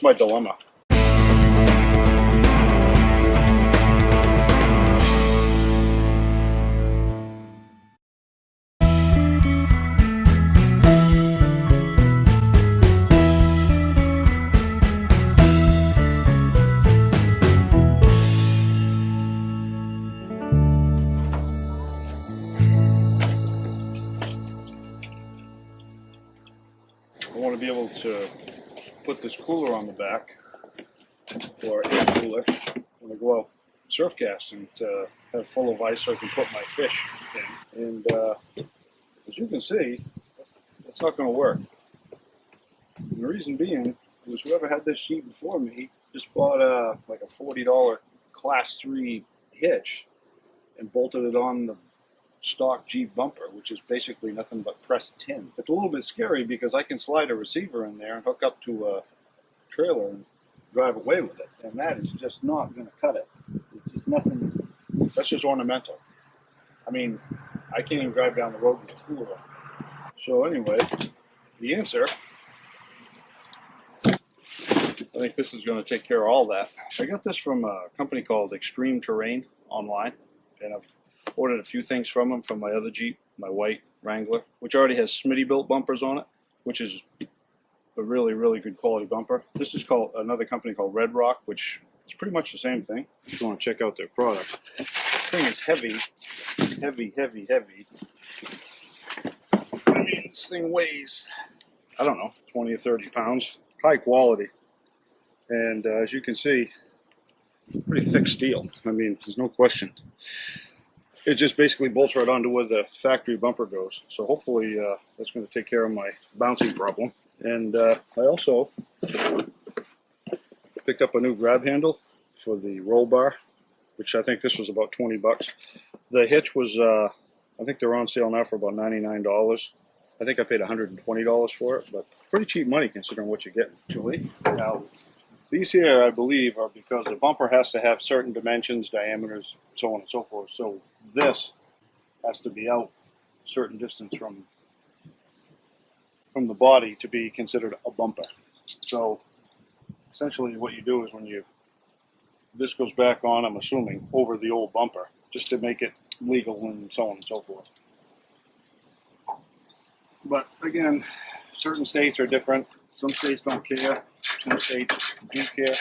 my dilemma. I want to be able to put this cooler on the back, or air cooler, when I go out surf casting, to have full of ice so I can put my fish in. And as you can see, that's not going to work. And the reason being was whoever had this Jeep before me just bought like a $40 Class 3 hitch and bolted it on the stock Jeep bumper, which is basically nothing but pressed tin. It's a little bit scary because I can slide a receiver in there and hook up to a trailer and drive away with it, and that is just not going to cut it. It's just nothing. That's just ornamental. I mean, I can't even drive down the road with a cooler. So anyway, the answer, I think this is going to take care of all that. I got this from a company called Extreme Terrain online, and I've ordered a few things from them from my other Jeep, my white Wrangler, which already has Smitty built bumpers on it, which is a really, really good quality bumper. This is called another company called REDROCK, which is pretty much the same thing. If you want to check out their product. This thing is heavy, heavy, heavy, heavy. I mean, this thing weighs, I don't know, 20 or 30 pounds. High quality. And as you can see, pretty thick steel. I mean, there's no question. It just basically bolts right onto where the factory bumper goes. So hopefully that's going to take care of my bouncing problem. And I also picked up a new grab handle for the roll bar, which I think this was about 20 bucks. The hitch was, I think they're on sale now for about $99. I think I paid $120 for it, but pretty cheap money considering what you're getting. Actually, now these here, I believe, are because the bumper has to have certain dimensions, diameters, so on and so forth. So this has to be out a certain distance from the body to be considered a bumper. So essentially what you do is this goes back on, I'm assuming, over the old bumper, just to make it legal and so on and so forth. But again, certain states are different. Some states don't care. Some states do care.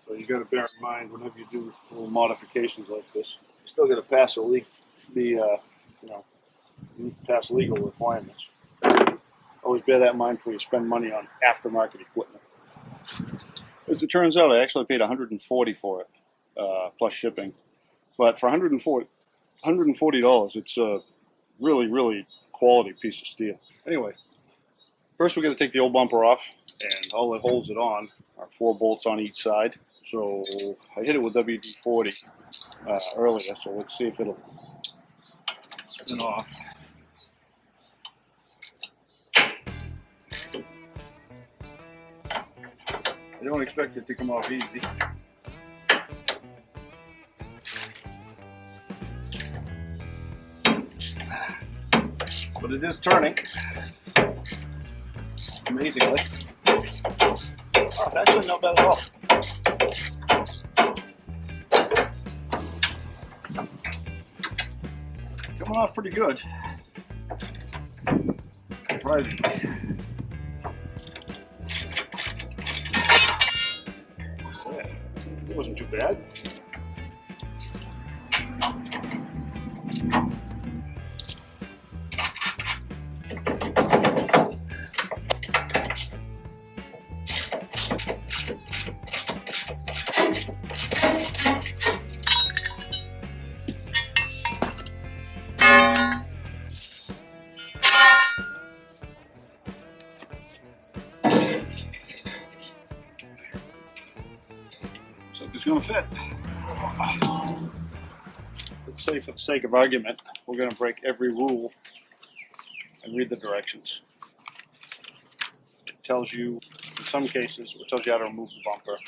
So you got to bear in mind whenever you do little modifications like this, you still got to pass pass legal requirements. Always bear that in mind before you spend money on aftermarket equipment. As it turns out, I actually paid $140 for it, plus shipping. But for $140, it's a really, really quality piece of steel. Anyway, first we're going to take the old bumper off, and all that holds it on are 4 bolts on each side. So I hit it with WD-40 earlier, so let's see if it'll come off. I don't expect it to come off easy. But it is turning, amazingly. Oh, it's actually not bad at all. Coming off pretty good. Surprisingly. Yeah, it wasn't too bad. So it's going to fit. Let's say for the sake of argument, we're going to break every rule and read the directions. It tells you, in some cases, it tells you how to remove the bumper.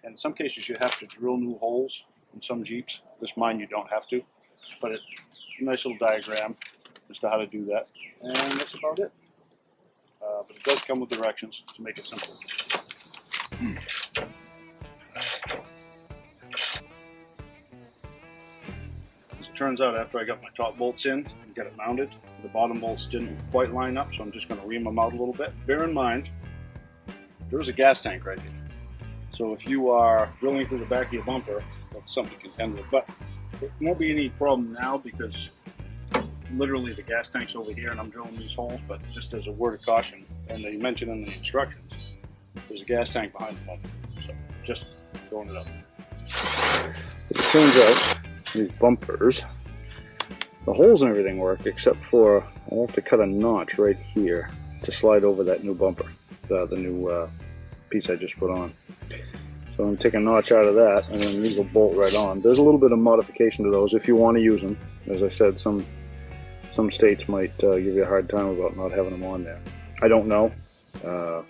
And in some cases, you have to drill new holes in some Jeeps. This mine, you don't have to. But it's a nice little diagram as to how to do that. And that's about it. but it does come with directions to make it simple. As it turns out, after I got my top bolts in and got it mounted, the bottom bolts didn't quite line up, so I'm just going to ream them out a little bit. Bear in mind, there's a gas tank right here. So if you are drilling through the back of your bumper, that's something to contend with. But it won't be any problem now because literally the gas tank's over here and I'm drilling these holes. But just as a word of caution, and they mention in the instructions, there's a gas tank behind the bumper. So just throwing it up. It turns out these bumpers, the holes and everything work except for I have to cut a notch right here to slide over that new bumper, the new piece I just put on. So I'm going to take a notch out of that, and then these will bolt right on. There's a little bit of modification to those if you want to use them. As I said, some states might give you a hard time about not having them on there. I don't know.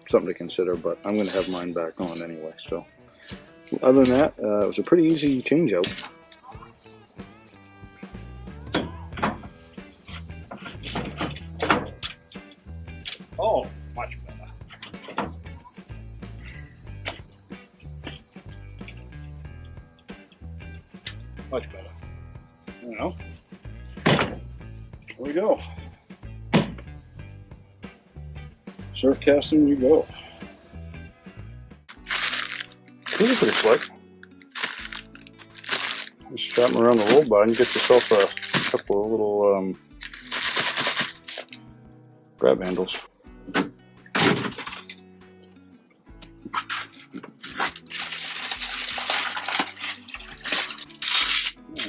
Something to consider, but I'm going to have mine back on anyway. So other than that, it was a pretty easy change out. Oh, much better. Much better. You know, there we go. Surf casting, you go. This is pretty slick. Just strap them around the roll bar and you get yourself a couple of little grab handles.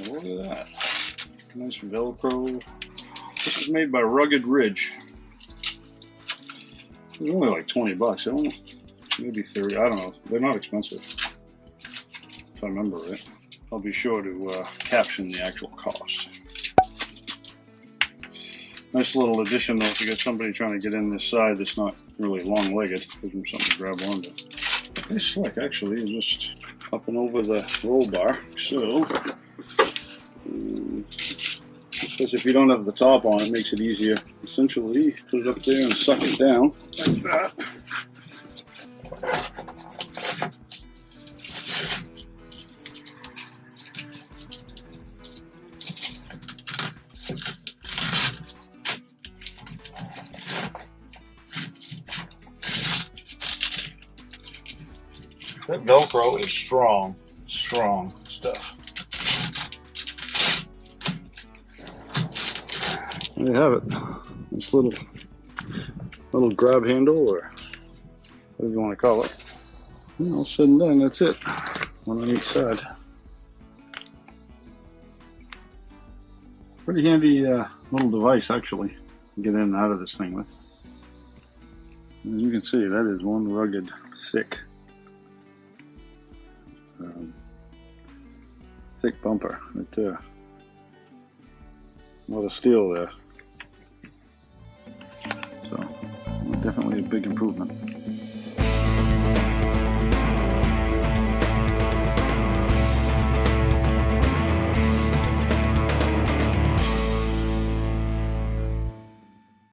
Look at that. Nice Velcro. This is made by Rugged Ridge. It's only like 20 bucks. I don't know. Maybe 30. I don't know. They're not expensive. If I remember right. I'll be sure to caption the actual cost. Nice little addition though if you got somebody trying to get in this side that's not really long-legged. Gives them something to grab onto. Pretty slick actually. Just up and over the roll bar. So. Because if you don't have the top on, it makes it easier. Essentially, put it up there and suck it down like that. That Velcro is strong stuff. There you have it. This little grab handle, or whatever you want to call it. And all said and done, that's it. One on each side. Pretty handy little device, actually, to get in and out of this thing with. As you can see, that is one rugged, thick bumper right there. A lot of steel there. So, definitely a big improvement.